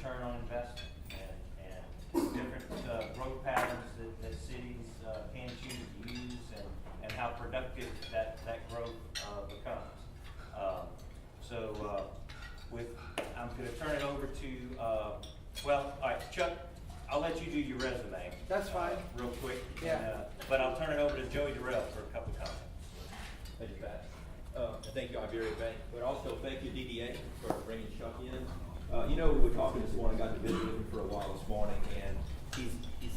return on investment and different growth patterns that cities can choose to use and how productive that growth becomes. I'm going to turn it over to, all right, Chuck, I'll let you do your resume. That's fine. Real quick. Yeah. But I'll turn it over to Joey Durrell for a couple of comments. Thank you, Pat. Thank you, Iberia Bank, but also thank you, DDA, for bringing Chuck in. We were talking this morning, got to visit with him for a while this morning, and he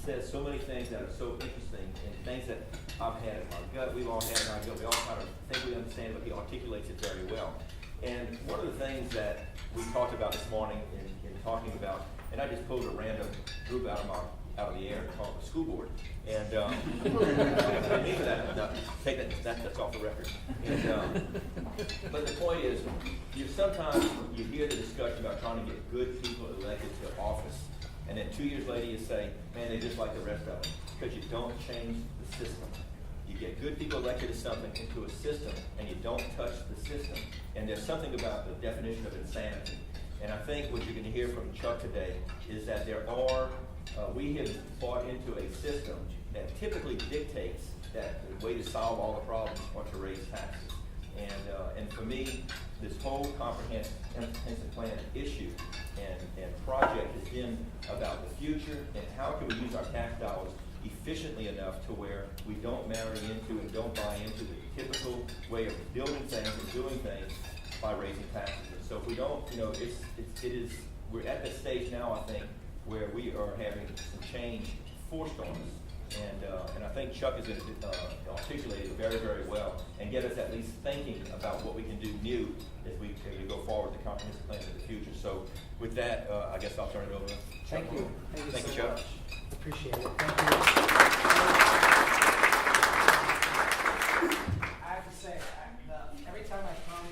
says so many things that are so interesting and things that I've had in my gut, we've all had in our gut, we all kind of think we understand, but he articulates it very well. And one of the things that we talked about this morning in talking about, and I just pulled a random group out of the air called the school board. And that's off the record. But the point is, sometimes you hear the discussion about trying to get good people elected to office, and then 2 years later you say, man, they're just like the rest of them, because you don't change the system. You get good people elected to something, into a system, and you don't touch the system. And there's something about the definition of insanity. And I think what you're going to hear from Chuck today is that we have bought into a system that typically dictates that the way to solve all the problems are to raise taxes. And for me, this whole comprehensive plan issue and project has been about the future and how can we use our tax dollars efficiently enough to where we don't marry into and don't buy into the typical way of building things and doing things by raising taxes. And so if we don't, we're at the stage now, I think, where we are having some change forced on us. And I think Chuck is going to articulate it very, very well and get us at least thinking about what we can do new as we go forward the comprehensive plan for the future. So with that, I guess I'll turn it over to Chuck. Thank you. Thank you, so Chuck. much. Appreciate it. Thank you. I have to say, every time I come,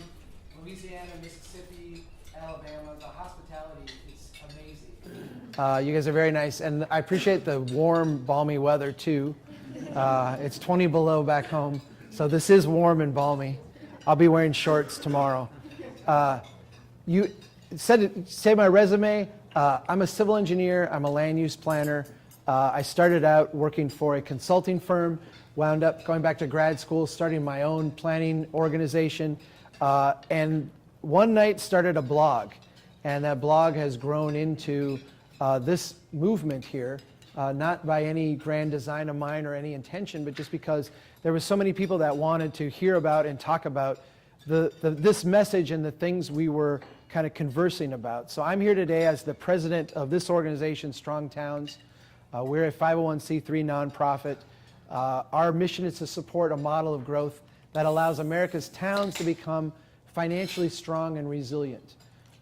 Louisiana, Mississippi, Alabama, the hospitality is amazing. You guys are very nice, and I appreciate the warm, balmy weather too. It's 20 below back home, so this is warm and balmy. I'll be wearing shorts tomorrow. You say my resume. I'm a civil engineer. I'm a land use planner. I started out working for a consulting firm, wound up going back to grad school, starting my own planning organization, and one night started a blog. And that blog has grown into this movement here, not by any grand design of mine or any intention, but just because there were so many people that wanted to hear about and talk about this message and the things we were kind of conversing about. So I'm here today as the president of this organization, Strong Towns. We're a 501c3 nonprofit. Our mission is to support a model of growth that allows America's towns to become financially strong and resilient.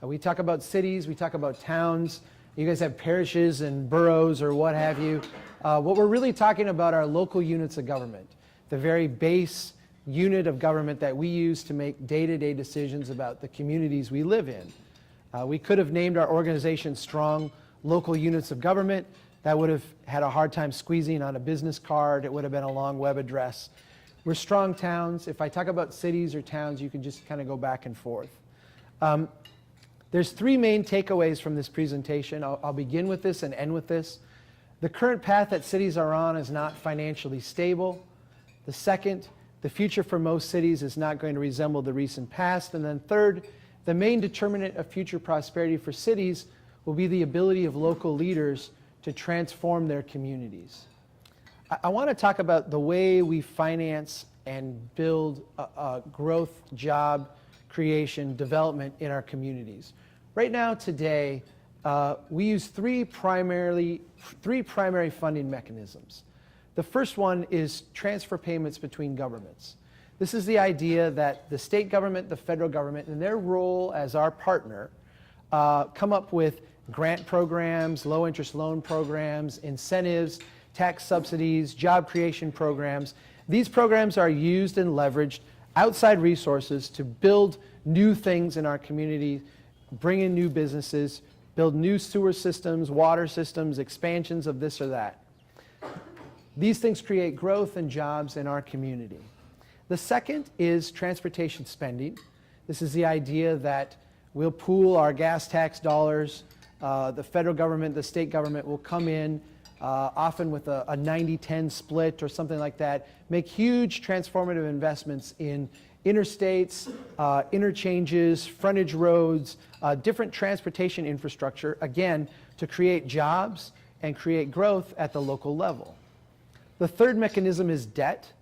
We talk about cities, we talk about towns. You guys have parishes and boroughs or what have you. What we're really talking about are local units of government, the very base unit of government that we use to make day-to-day decisions about the communities we live in. We could have named our organization Strong Local Units of Government. That would have had a hard time squeezing on a business card. It would have been a long web address. We're Strong Towns. If I talk about cities or towns, you can just kind of go back and forth. There's three main takeaways from this presentation. I'll begin with this and end with this. The current path that cities are on is not financially stable. The second, the future for most cities is not going to resemble the recent past. And then third, the main determinant of future prosperity for cities will be the ability of local leaders to transform their communities. I want to talk about the way we finance and build growth, job creation, development in our communities. Right now, today, we use three primary funding mechanisms. The first one is transfer payments between governments. This is the idea that the state government, the federal government, in their role as our partner, come up with grant programs, low interest loan programs, incentives, tax subsidies, job creation programs. These programs are used and leveraged outside resources to build new things in our community, bring in new businesses, build new sewer systems, water systems, expansions of this or that. These things create growth and jobs in our community. The second is transportation spending. This is the idea that we'll pool our gas tax dollars The federal government, the state government will come in often with a 90-10 split or something like that, make huge transformative investments in interstates, interchanges, frontage roads, different transportation infrastructure, again, to create jobs and create growth at the local level. The third mechanism is debt.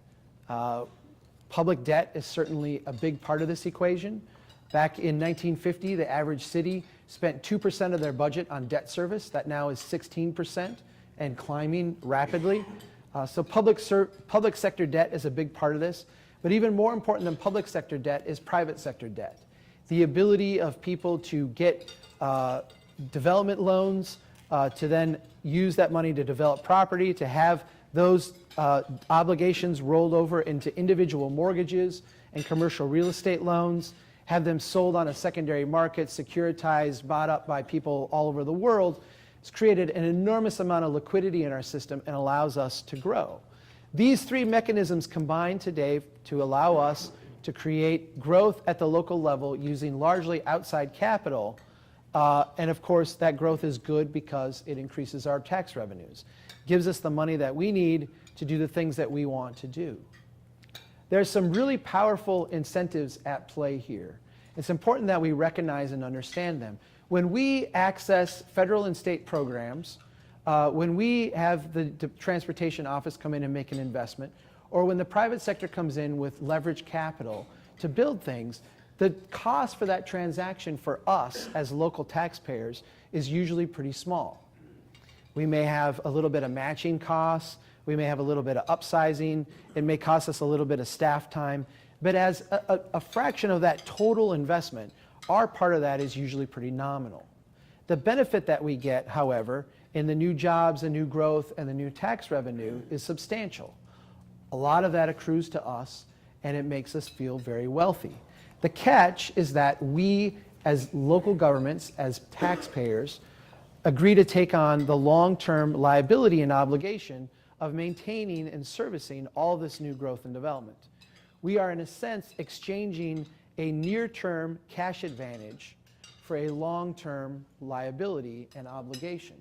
Public debt is certainly a big part of this equation. Back in 1950, the average city spent 2% of their budget on debt service. That now is 16% and climbing rapidly. So public sector debt is a big part of this. But even more important than public sector debt is private sector debt. The ability of people to get development loans, to then use that money to develop property, to have those obligations rolled over into individual mortgages and commercial real estate loans, have them sold on a secondary market, securitized, bought up by people all over the world. It's created an enormous amount of liquidity in our system and allows us to grow. These three mechanisms combine today to allow us to create growth at the local level using largely outside capital. And of course, that growth is good because it increases our tax revenues, gives us the money that we need to do the things that we want to do. There's some really powerful incentives at play here. It's important that we recognize and understand them. When we access federal and state programs, when we have the transportation office come in and make an investment, or when the private sector comes in with leverage capital to build things, the cost for that transaction for us as local taxpayers is usually pretty small. We may have a little bit of matching costs, we may have a little bit of upsizing, it may cost us a little bit of staff time, but as a fraction of that total investment, our part of that is usually pretty nominal. The benefit that we get, however, in the new jobs and new growth and the new tax revenue is substantial. A lot of that accrues to us, and it makes us feel very wealthy. The catch is that we, as local governments, as taxpayers, agree to take on the long-term liability and obligation of maintaining and servicing all this new growth and development. We are, in a sense, exchanging a near-term cash advantage for a long-term liability and obligation.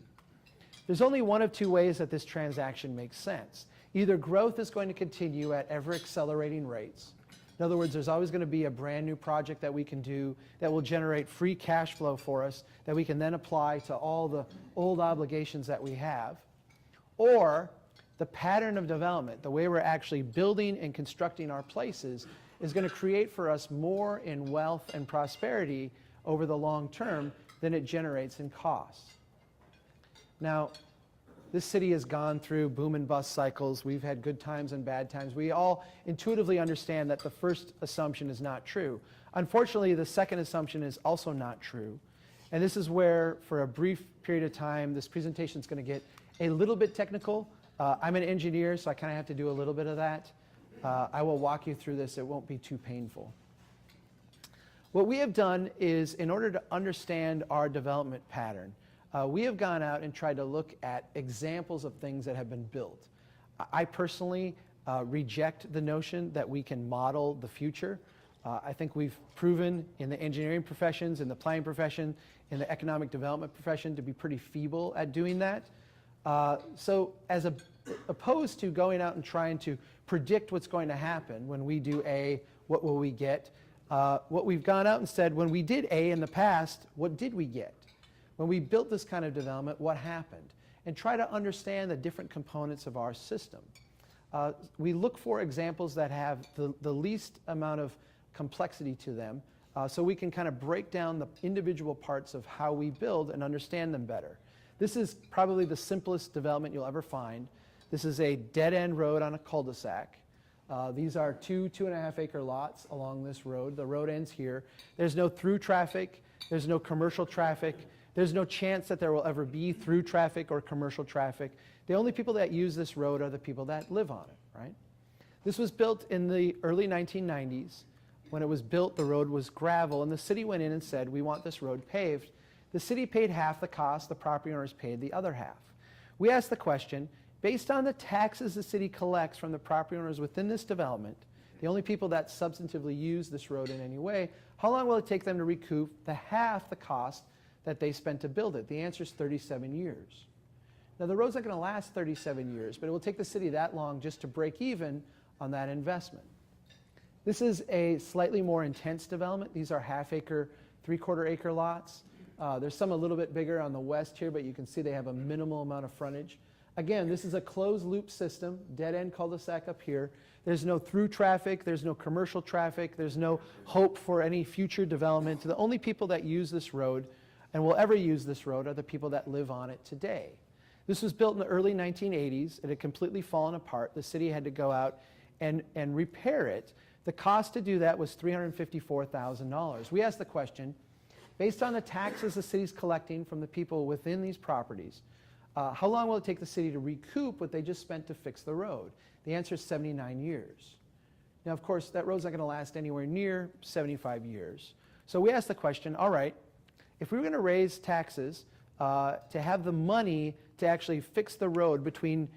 There's only one of two ways that this transaction makes sense. Either growth is going to continue at ever-accelerating rates. In other words, there's always going to be a brand new project that we can do that will generate free cash flow for us that we can then apply to all the old obligations that we have. Or the pattern of development, the way we're actually building and constructing our places, is going to create for us more in wealth and prosperity over the long term than it generates in costs. Now, this city has gone through boom and bust cycles. We've had good times and bad times. We all intuitively understand that the first assumption is not true. Unfortunately, the second assumption is also not true. And this is where, for a brief period of time, this presentation is going to get a little bit technical. I'm an engineer, so I kind of have to do a little bit of that. I will walk you through this. It won't be too painful. What we have done is, in order to understand our development pattern, we have gone out and tried to look at examples of things that have been built. I personally reject the notion that we can model the future. I think we've proven in the engineering professions, in the planning profession, in the economic development profession to be pretty feeble at doing that. So as opposed to going out and trying to predict what's going to happen when we do A, what will we get? What we've gone out and said, when we did A in the past, what did we get? When we built this kind of development, what happened? And try to understand the different components of our system. We look for examples that have the least amount of complexity to them, so we can kind of break down the individual parts of how we build and understand them better. This is probably the simplest development you'll ever find. This is a dead-end road on a cul-de-sac. These are 2.5 acre lots along this road. The road ends here. There's no through traffic. There's no commercial traffic. There's no chance that there will ever be through traffic or commercial traffic. The only people that use this road are the people that live on it, right? This was built in the early 1990s. When it was built, the road was gravel, and the city went in and said, we want this road paved. The city paid half the cost, the property owners paid the other half. We asked the question, based on the taxes the city collects from the property owners within this development, the only people that substantively use this road in any way, how long will it take them to recoup the half the cost that they spent to build it? The answer is 37 years. Now, the road's not going to last 37 years, but it will take the city that long just to break even on that investment. This is a slightly more intense development. These are half-acre, three-quarter-acre lots. There's some a little bit bigger on the west here, but you can see they have a minimal amount of frontage. Again, this is a closed-loop system, dead-end cul-de-sac up here. There's no through traffic. There's no commercial traffic. There's no hope for any future development. The only people that use this road and will ever use this road are the people that live on it today. This was built in the early 1980s. It had completely fallen apart. The city had to go out and repair it. The cost to do that was $354,000. We asked the question, based on the taxes the city's collecting from the people within these properties, how long will it take the city to recoup what they just spent to fix the road? The answer is 79 years. Now, of course, that road's not going to last anywhere near 75 years. So we asked the question, all right, if we were going to raise taxes to have the money to actually fix the road between,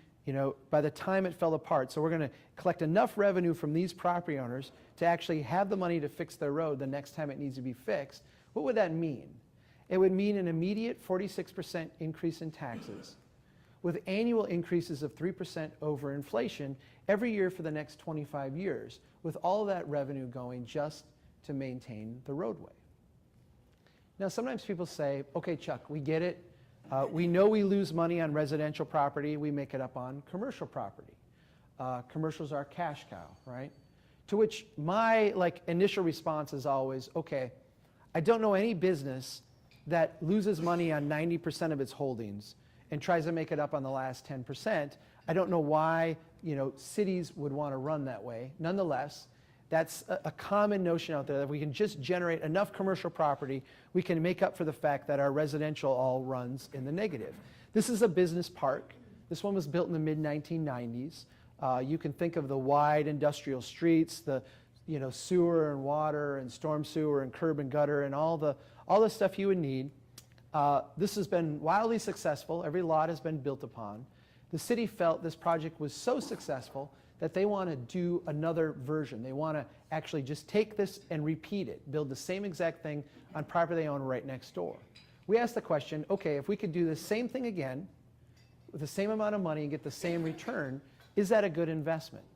by the time it fell apart, so we're going to collect enough revenue from these property owners to actually have the money to fix their road the next time it needs to be fixed, what would that mean? It would mean an immediate 46% increase in taxes with annual increases of 3% over inflation every year for the next 25 years, with all of that revenue going just to maintain the roadway. Now, sometimes people say, okay, Chuck, we get it. We know we lose money on residential property. We make it up on commercial property. Commercials are cash cow, right? To which my initial response is always, okay, I don't know any business that loses money on 90% of its holdings and tries to make it up on the last 10%. I don't know why cities would want to run that way. Nonetheless, that's a common notion out there that we can just generate enough commercial property, we can make up for the fact that our residential all runs in the negative. This is a business park. This one was built in the mid-1990s. You can think of the wide industrial streets, the sewer and water and storm sewer and curb and gutter and all the stuff you would need. This has been wildly successful. Every lot has been built upon. The city felt this project was so successful that they want to do another version. They want to actually just take this and repeat it, build the same exact thing on property they own right next door. We asked the question, okay, if we could do the same thing again with the same amount of money and get the same return, is that a good investment?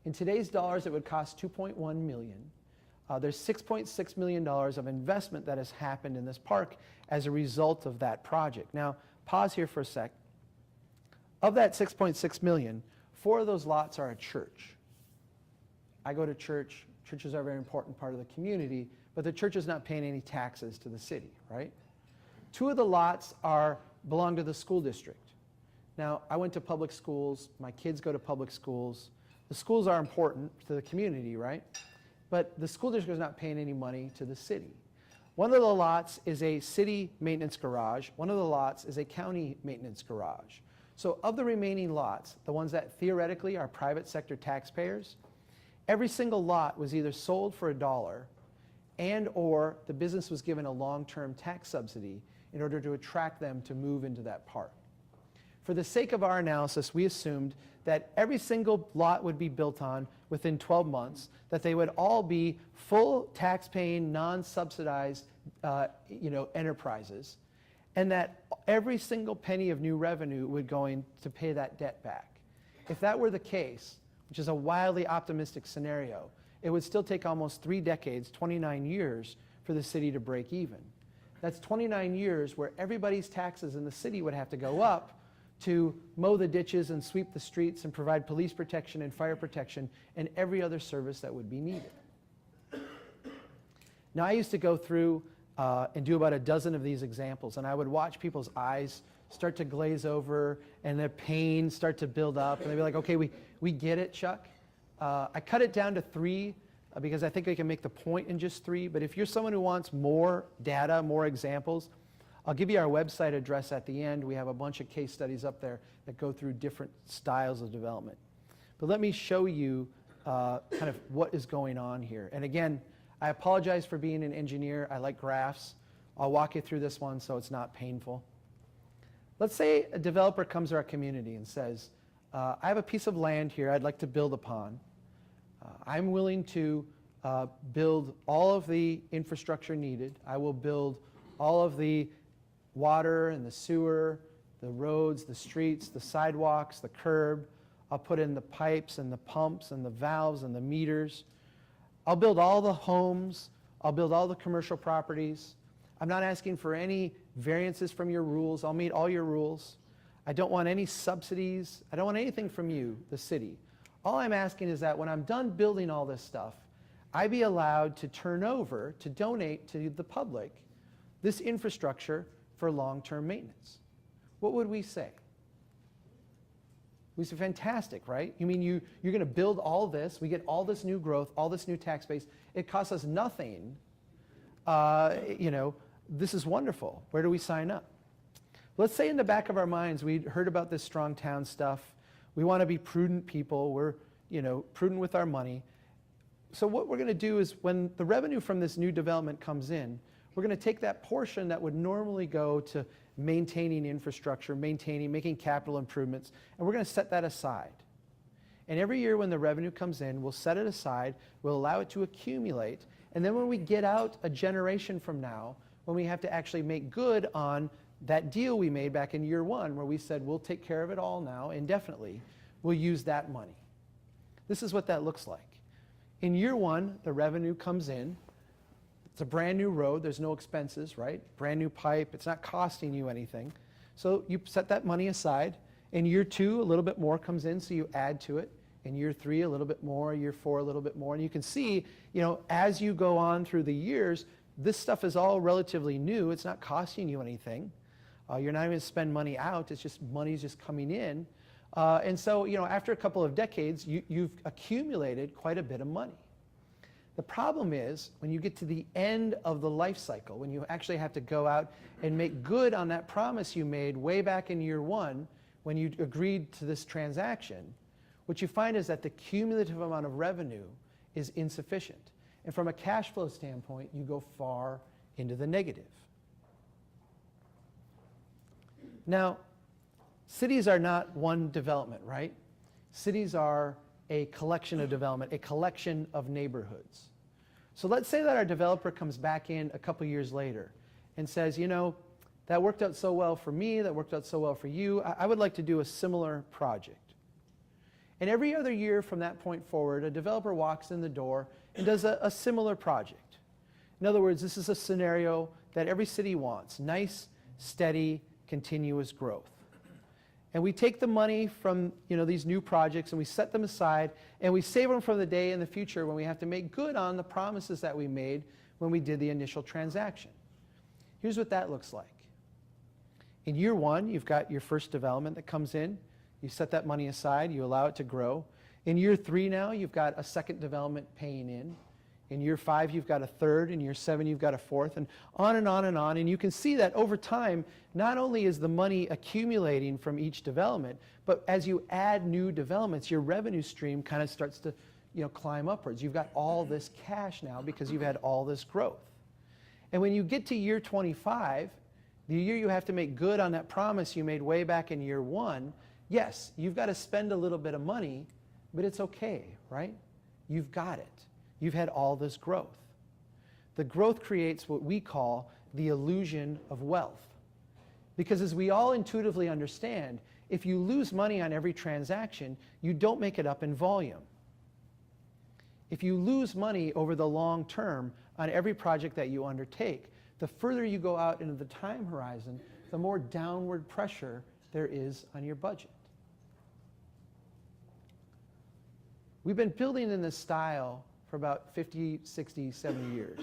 In today's dollars, it would cost $2.1 million. There's $6.6 million of investment that has happened in this park as a result of that project. Now, pause here for a sec. Of that $6.6 million, 4 of those lots are a church. I go to church. Churches are a very important part of the community, but the church is not paying any taxes to the city, right? 2 of the lots belong to the school district. Now, I went to public schools. My kids go to public schools. The schools are important to the community, right? But the school district is not paying any money to the city. One of the lots is a city maintenance garage. One of the lots is a county maintenance garage. So of the remaining lots, the ones that theoretically are private sector taxpayers, every single lot was either sold for $1 and or the business was given a long-term tax subsidy in order to attract them to move into that park. For the sake of our analysis, we assumed that every single lot would be built on within 12 months, that they would all be full tax-paying, non-subsidized enterprises, and that every single penny of new revenue would go in to pay that debt back. If that were the case, which is a wildly optimistic scenario, it would still take almost 3 decades, 29 years, for the city to break even. That's 29 years where everybody's taxes in the city would have to go up to mow the ditches and sweep the streets and provide police protection and fire protection and every other service that would be needed. Now, I used to go through and do about a dozen of these examples, and I would watch people's eyes start to glaze over and their pain start to build up, and they'd be like, okay, we get it, Chuck. I cut it down to 3 because I think I can make the point in just 3, but if you're someone who wants more data, more examples, I'll give you our website address at the end. We have a bunch of case studies up there that go through different styles of development. But let me show you kind of what is going on here. And again, I apologize for being an engineer. I like graphs. I'll walk you through this one so it's not painful. Let's say a developer comes to our community and says, I have a piece of land here I'd like to build upon. I'm willing to build all of the infrastructure needed. I will build all of the water and the sewer, the roads, the streets, the sidewalks, the curb. I'll put in the pipes and the pumps and the valves and the meters. I'll build all the homes. I'll build all the commercial properties. I'm not asking for any variances from your rules. I'll meet all your rules. I don't want any subsidies. I don't want anything from you, the city. All I'm asking is that when I'm done building all this stuff, I be allowed to turn over, to donate to the public, this infrastructure for long-term maintenance. What would we say? We say, fantastic, right? You mean you're going to build all this, we get all this new growth, all this new tax base, it costs us nothing. This is wonderful. Where do we sign up? Let's say in the back of our minds, we heard about this strong town stuff. We want to be prudent people. We're, prudent with our money. So what we're going to do is when the revenue from this new development comes in, we're going to take that portion that would normally go to maintaining infrastructure, making capital improvements, and we're going to set that aside. And every year when the revenue comes in, we'll set it aside, we'll allow it to accumulate, and then when we get out a generation from now, when we have to actually make good on that deal we made back in year one, where we said we'll take care of it all now indefinitely, we'll use that money. This is what that looks like. In year one, the revenue comes in. It's a brand new road. There's no expenses, right? Brand new pipe. It's not costing you anything. So you set that money aside. In year two, a little bit more comes in, so you add to it. In year three, a little bit more. Year four, a little bit more. And you can see, as you go on through the years, this stuff is all relatively new. It's not costing you anything. You're not even going to spend money out. It's just money's just coming in. And so, after a couple of decades, you've accumulated quite a bit of money. The problem is when you get to the end of the life cycle, when you actually have to go out and make good on that promise you made way back in year one when you agreed to this transaction, what you find is that the cumulative amount of revenue is insufficient. And from a cash flow standpoint, you go far into the negative. Now, cities are not one development, right? Cities are a collection of development, a collection of neighborhoods. So let's say that our developer comes back in a couple years later and says, that worked out so well for me, that worked out so well for you, I would like to do a similar project. And every other year from that point forward, a developer walks in the door and does a similar project. In other words, this is a scenario that every city wants: nice, steady, continuous growth. And we take the money from these new projects and we set them aside and we save them for the day in the future when we have to make good on the promises that we made when we did the initial transaction. Here's what that looks like. In year one, you've got your first development that comes in. You set that money aside, you allow it to grow. In year three now, you've got a second development paying in. In year five, you've got a third. In year seven, you've got a fourth, and on and on and on. And you can see that over time, not only is the money accumulating from each development, but as you add new developments, your revenue stream kind of starts to climb upwards. You've got all this cash now because you've had all this growth. And when you get to year 25, the year you have to make good on that promise you made way back in year one, yes, you've got to spend a little bit of money, but it's okay, right? You've got it. You've had all this growth. The growth creates what we call the illusion of wealth. Because as we all intuitively understand, if you lose money on every transaction, you don't make it up in volume. If you lose money over the long term on every project that you undertake, the further you go out into the time horizon, the more downward pressure there is on your budget. We've been building in this style for about 50, 60, 70 years.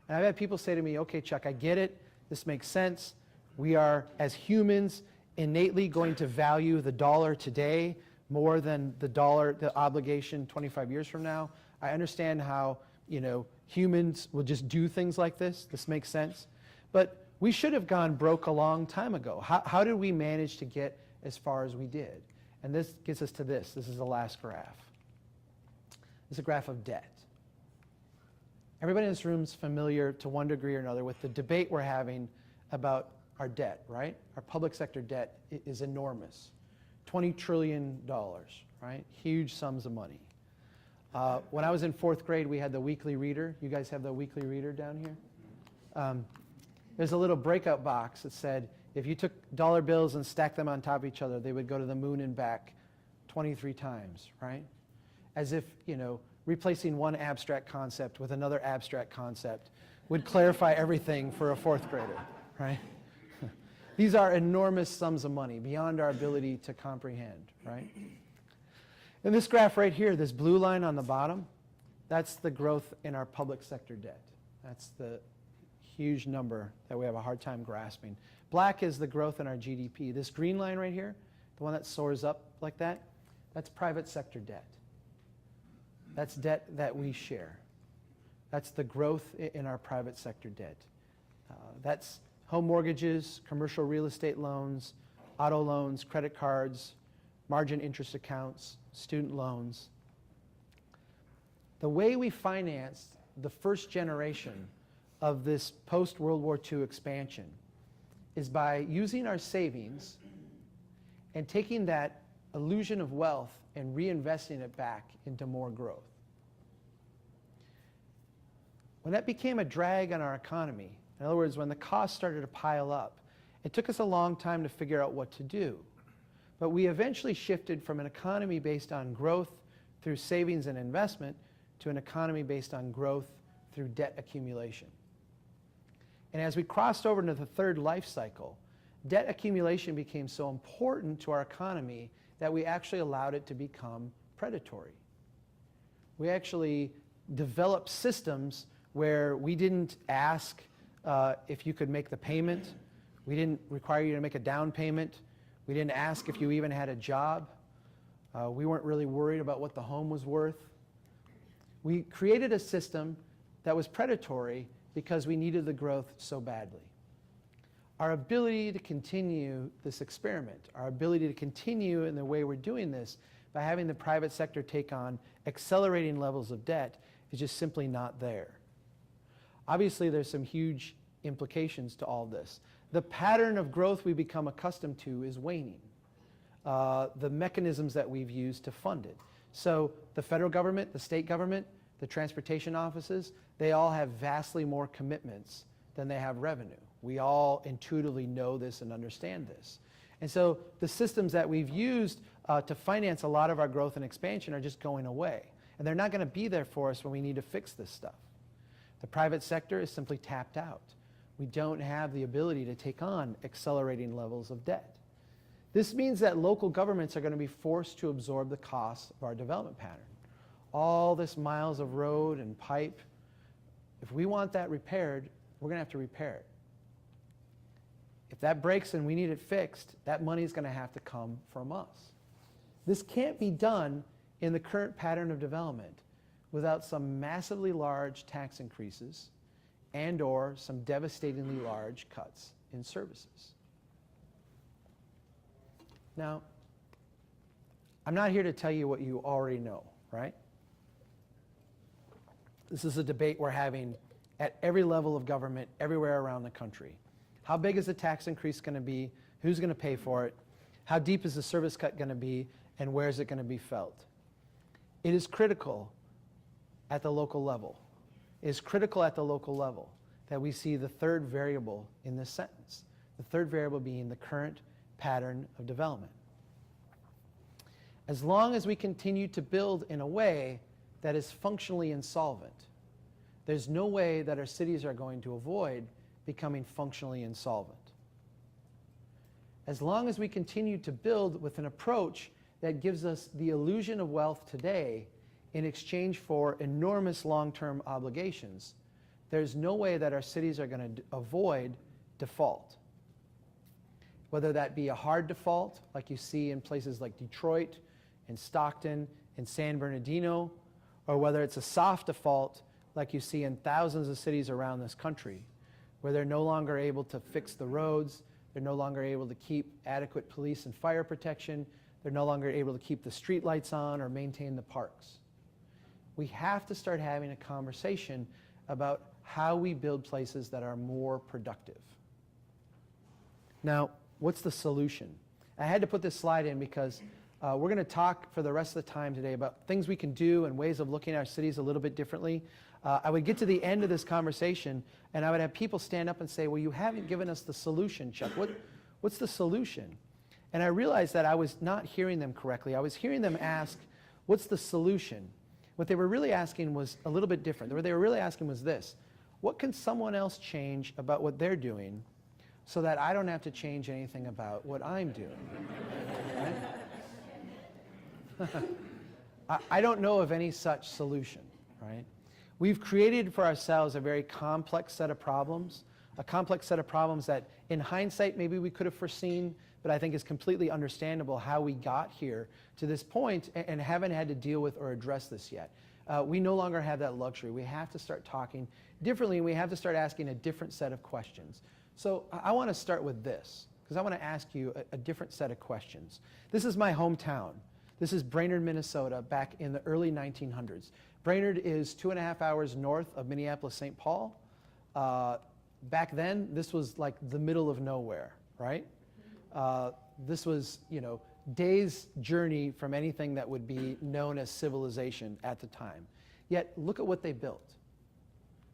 And I've had people say to me, okay, Chuck, I get it. This makes sense. We are, as humans, innately going to value the dollar today more than the obligation 25 years from now. I understand how, humans will just do things like this. This makes sense. But we should have gone broke a long time ago. How did we manage to get as far as we did? And this gets us to this. This is the last graph. It's a graph of debt. Everybody in this room is familiar to one degree or another with the debate we're having about our debt, right? Our public sector debt is enormous. $20 trillion, right? Huge sums of money. When I was in fourth grade, we had the weekly reader. You guys have the weekly reader down here? there's a little breakout box that said if you took dollar bills and stacked them on top of each other, they would go to the moon and back 23 times, right? As if, replacing one abstract concept with another abstract concept would clarify everything for a fourth grader, right? These are enormous sums of money beyond our ability to comprehend, right? In this graph right here, this blue line on the bottom, that's the growth in our public sector debt. That's the huge number that we have a hard time grasping. Black is the growth in our GDP. This green line right here, the one that soars up like that, that's private sector debt. That's debt that we share. That's the growth in our private sector debt. That's home mortgages, commercial real estate loans, auto loans, credit cards, margin interest accounts, student loans. The way we financed the first generation of this post-World War II expansion is by using our savings and taking that illusion of wealth and reinvesting it back into more growth. When that became a drag on our economy, in other words, when the costs started to pile up, it took us a long time to figure out what to do. But we eventually shifted from an economy based on growth through savings and investment to an economy based on growth through debt accumulation. And as we crossed over into the third life cycle, debt accumulation became so important to our economy that we actually allowed it to become predatory. We actually developed systems where we didn't ask if you could make the payment. We didn't require you to make a down payment. We didn't ask if you even had a job. We weren't really worried about what the home was worth. We created a system that was predatory because we needed the growth so badly. Our ability to continue this experiment, our ability to continue in the way we're doing this by having the private sector take on accelerating levels of debt is just simply not there. Obviously, there's some huge implications to all this. The pattern of growth we become accustomed to is waning. The mechanisms that we've used to fund it. So the federal government, the state government, the transportation offices, they all have vastly more commitments than they have revenue. We all intuitively know this and understand this. And so the systems that we've used to finance a lot of our growth and expansion are just going away. And they're not going to be there for us when we need to fix this stuff. The private sector is simply tapped out. We don't have the ability to take on accelerating levels of debt. This means that local governments are going to be forced to absorb the costs of our development pattern. All this miles of road and pipe, if we want that repaired, we're going to have to repair it. If that breaks and we need it fixed, that money is going to have to come from us. This can't be done in the current pattern of development without some massively large tax increases and or some devastatingly large cuts in services. Now, I'm not here to tell you what you already know, right? This is a debate we're having at every level of government, everywhere around the country. How big is the tax increase going to be? Who's going to pay for it? How deep is the service cut going to be? And where is it going to be felt? It is critical at the local level. It is critical at the local level that we see the third variable in this sentence. The third variable being the current pattern of development. As long as we continue to build in a way that is functionally insolvent, there's no way that our cities are going to avoid becoming functionally insolvent. As long as we continue to build with an approach that gives us the illusion of wealth today in exchange for enormous long-term obligations, there's no way that our cities are going to avoid default. Whether that be a hard default, like you see in places like Detroit and Stockton and San Bernardino, or whether it's a soft default, like you see in thousands of cities around this country, where they're no longer able to fix the roads, they're no longer able to keep adequate police and fire protection, they're no longer able to keep the street lights on or maintain the parks. We have to start having a conversation about how we build places that are more productive. Now, what's the solution? I had to put this slide in because we're going to talk for the rest of the time today about things we can do and ways of looking at our cities a little bit differently. I would get to the end of this conversation, and I would have people stand up and say, well, you haven't given us the solution, Chuck. What's the solution? And I realized that I was not hearing them correctly. I was hearing them ask, what's the solution? What they were really asking was a little bit different. What they were really asking was this: what can someone else change about what they're doing so that I don't have to change anything about what I'm doing? Right? I don't know of any such solution, right? We've created for ourselves a very complex set of problems, a complex set of problems that in hindsight maybe we could have foreseen, but I think is completely understandable how we got here to this point and haven't had to deal with or address this yet. We no longer have that luxury. We have to start talking differently, and we have to start asking a different set of questions. So I want to start with this, because I want to ask you a different set of questions. This is my hometown. This is Brainerd, Minnesota, back in the early 1900s. Brainerd is 2.5 hours north of Minneapolis, St. Paul. Back then, this was like the middle of nowhere, right? This was, days' journey from anything that would be known as civilization at the time. Yet, look at what they built.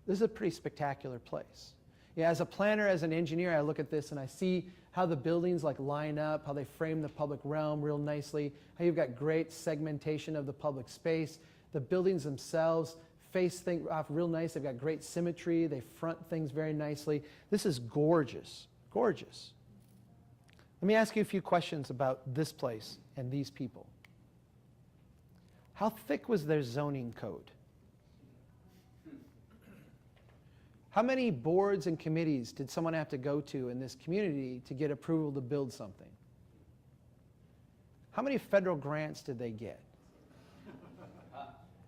This is a pretty spectacular place. Yeah, as a planner, as an engineer, I look at this and I see how the buildings line up, how they frame the public realm real nicely, how you've got great segmentation of the public space. The buildings themselves face things off real nice. They've got great symmetry. They front things very nicely. This is gorgeous, gorgeous. Let me ask you a few questions about this place and these people. How thick was their zoning code? How many boards and committees did someone have to go to in this community to get approval to build something? How many federal grants did they get?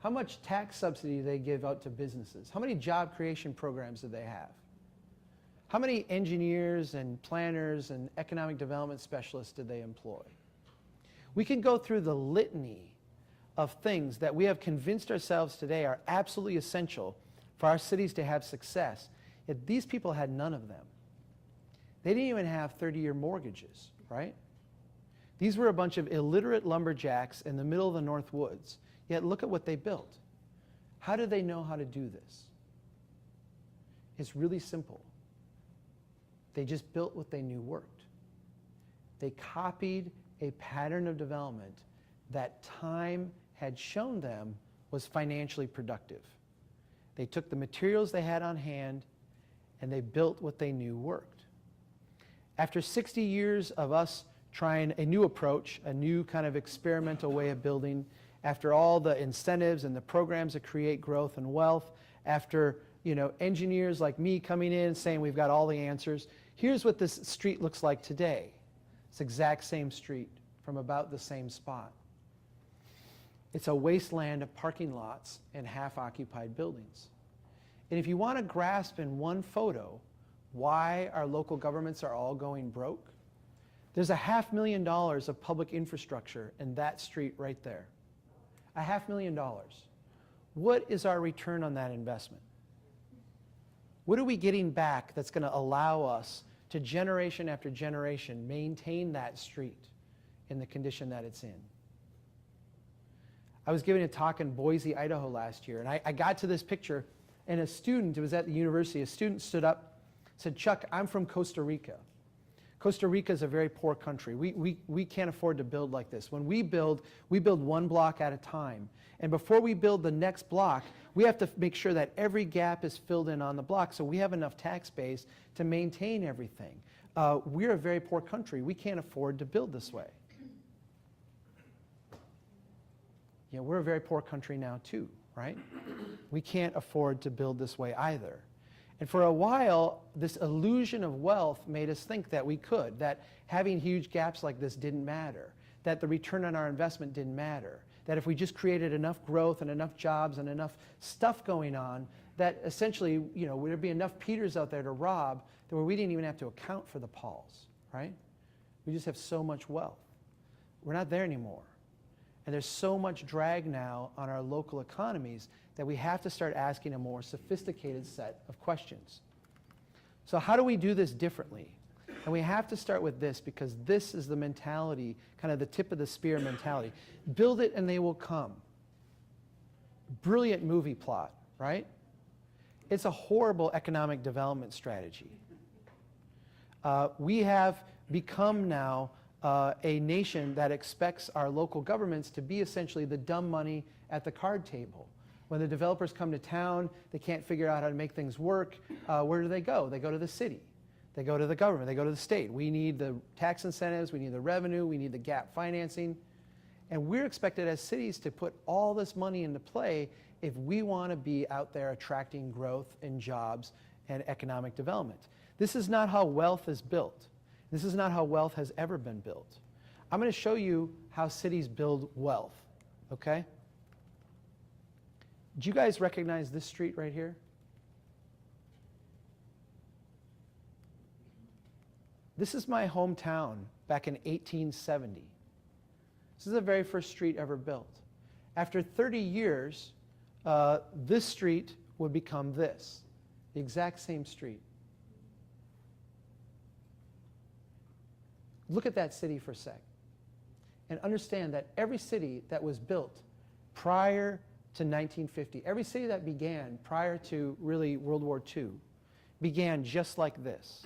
How much tax subsidy did they give out to businesses? How many job creation programs did they have? How many engineers and planners and economic development specialists did they employ? We can go through the litany of things that we have convinced ourselves today are absolutely essential for our cities to have success, yet these people had none of them. They didn't even have 30-year mortgages, right? These were a bunch of illiterate lumberjacks in the middle of the North Woods, yet look at what they built. How did they know how to do this? It's really simple. They just built what they knew worked. They copied a pattern of development that time had shown them was financially productive. They took the materials they had on hand and they built what they knew worked. After 60 years of us trying a new approach, a new kind of experimental way of building, after all the incentives and the programs that create growth and wealth, after engineers like me coming in and saying we've got all the answers, here's what this street looks like today. It's the exact same street from about the same spot. It's a wasteland of parking lots and half-occupied buildings. And if you want to grasp in one photo why our local governments are all going broke, there's $500,000 of public infrastructure in that street right there. $500,000. What is our return on that investment? What are we getting back that's going to allow us to generation after generation maintain that street in the condition that it's in? I was giving a talk in Boise, Idaho last year, and I got to this picture, and a student, it was at the university, a student stood up, said, Chuck, I'm from Costa Rica. Costa Rica is a very poor country. We can't afford to build like this. When we build one block at a time. And before we build the next block, we have to make sure that every gap is filled in on the block so we have enough tax base to maintain everything. We're a very poor country. We can't afford to build this way. Yeah, we're a very poor country now too, right? We can't afford to build this way either. And for a while, this illusion of wealth made us think that we could, that having huge gaps like this didn't matter, that the return on our investment didn't matter, that if we just created enough growth and enough jobs and enough stuff going on, that essentially, there'd be enough Peters out there to rob that where we didn't even have to account for the Pauls, right? We just have so much wealth. We're not there anymore. And there's so much drag now on our local economies that we have to start asking a more sophisticated set of questions. So how do we do this differently? And we have to start with this because this is the mentality, kind of the tip of the spear mentality. Build it and they will come. Brilliant movie plot, right? It's a horrible economic development strategy. We have become now a nation that expects our local governments to be essentially the dumb money at the card table. When the developers come to town, they can't figure out how to make things work. Where do they go? They go to the city. They go to the government. They go to the state. We need the tax incentives. We need the revenue. We need the gap financing. And we're expected as cities to put all this money into play if we want to be out there attracting growth and jobs and economic development. This is not how wealth is built. This is not how wealth has ever been built. I'm going to show you how cities build wealth, okay? Do you guys recognize this street right here? This is my hometown back in 1870. This is the very first street ever built. After 30 years, this street would become this, the exact same street. Look at that city for a sec and understand that every city that was built prior to 1950, every city that began prior to really World War II began just like this.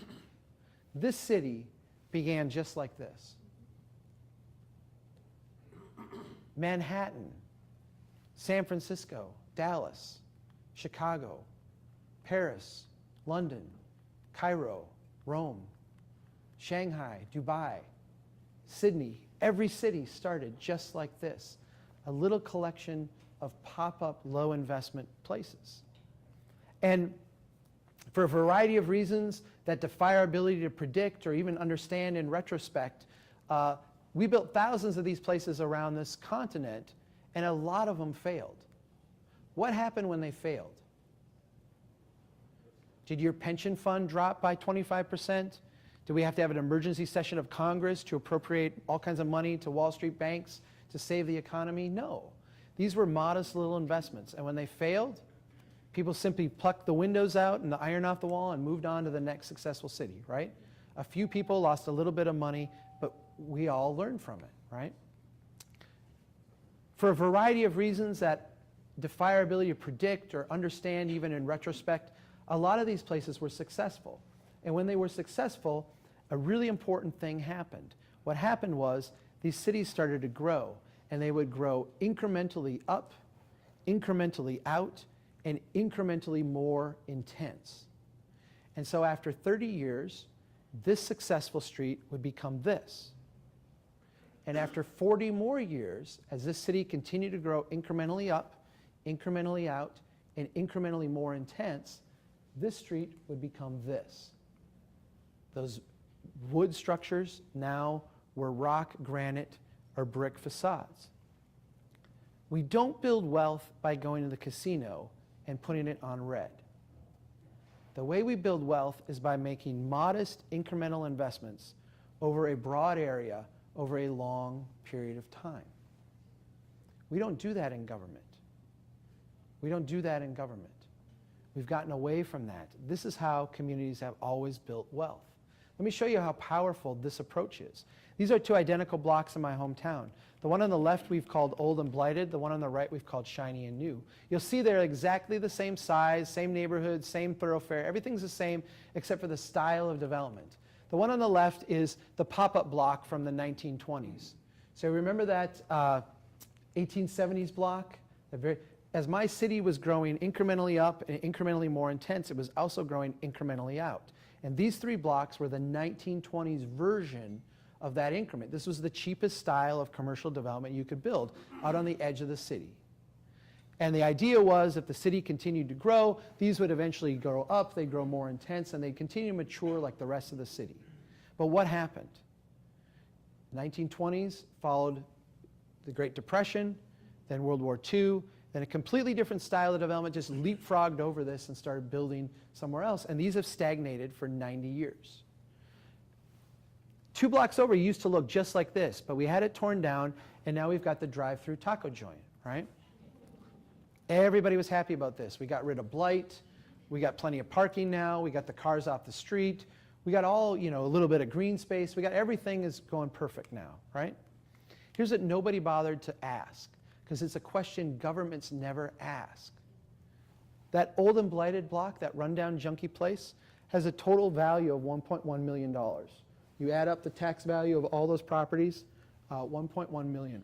This city began just like this. Manhattan, San Francisco, Dallas, Chicago, Paris, London, Cairo, Rome, Shanghai, Dubai, Sydney, every city started just like this, a little collection of pop-up low investment places. And for a variety of reasons that defy our ability to predict or even understand in retrospect, we built thousands of these places around this continent, and a lot of them failed. What happened when they failed? Did your pension fund drop by 25%? Do we have to have an emergency session of Congress to appropriate all kinds of money to Wall Street banks to save the economy? No. These were modest little investments. And when they failed, people simply plucked the windows out and the iron off the wall and moved on to the next successful city, right? A few people lost a little bit of money, but we all learned from it, right? For a variety of reasons that defy our ability to predict or understand even in retrospect, a lot of these places were successful. And when they were successful, a really important thing happened. What happened was these cities started to grow, and they would grow incrementally up, incrementally out, and incrementally more intense. And so after 30 years, this successful street would become this. And after 40 more years, as this city continued to grow incrementally up, incrementally out, and incrementally more intense, this street would become this. Those wood structures now were rock, granite, or brick facades. We don't build wealth by going to the casino and putting it on red. The way we build wealth is by making modest incremental investments over a broad area over a long period of time. We don't do that in government. We don't do that in government. We've gotten away from that. This is how communities have always built wealth. Let me show you how powerful this approach is. These are two identical blocks in my hometown. The one on the left we've called Old and Blighted. The one on the right we've called Shiny and New. You'll see they're exactly the same size, same neighborhood, same thoroughfare. Everything's the same except for the style of development. The one on the left is the pop-up block from the 1920s. So remember that 1870s block? As my city was growing incrementally up and incrementally more intense, it was also growing incrementally out. And these three blocks were the 1920s version of that increment. This was the cheapest style of commercial development you could build out on the edge of the city. And the idea was if the city continued to grow, these would eventually grow up, they'd grow more intense, and they'd continue to mature like the rest of the city. But what happened? 1920s followed the Great Depression, then World War II, then a completely different style of development just leapfrogged over this and started building somewhere else. And these have stagnated for 90 years. 2 blocks over used to look just like this, but we had it torn down, and now we've got the drive-through taco joint, right? Everybody was happy about this. We got rid of blight. We got plenty of parking now. We got the cars off the street. We got all, a little bit of green space. We got everything is going perfect now, right? Here's what nobody bothered to ask, because it's a question governments never ask. That old and blighted block, that rundown junky place, has a total value of $1.1 million. You add up the tax value of all those properties, 1.1 million.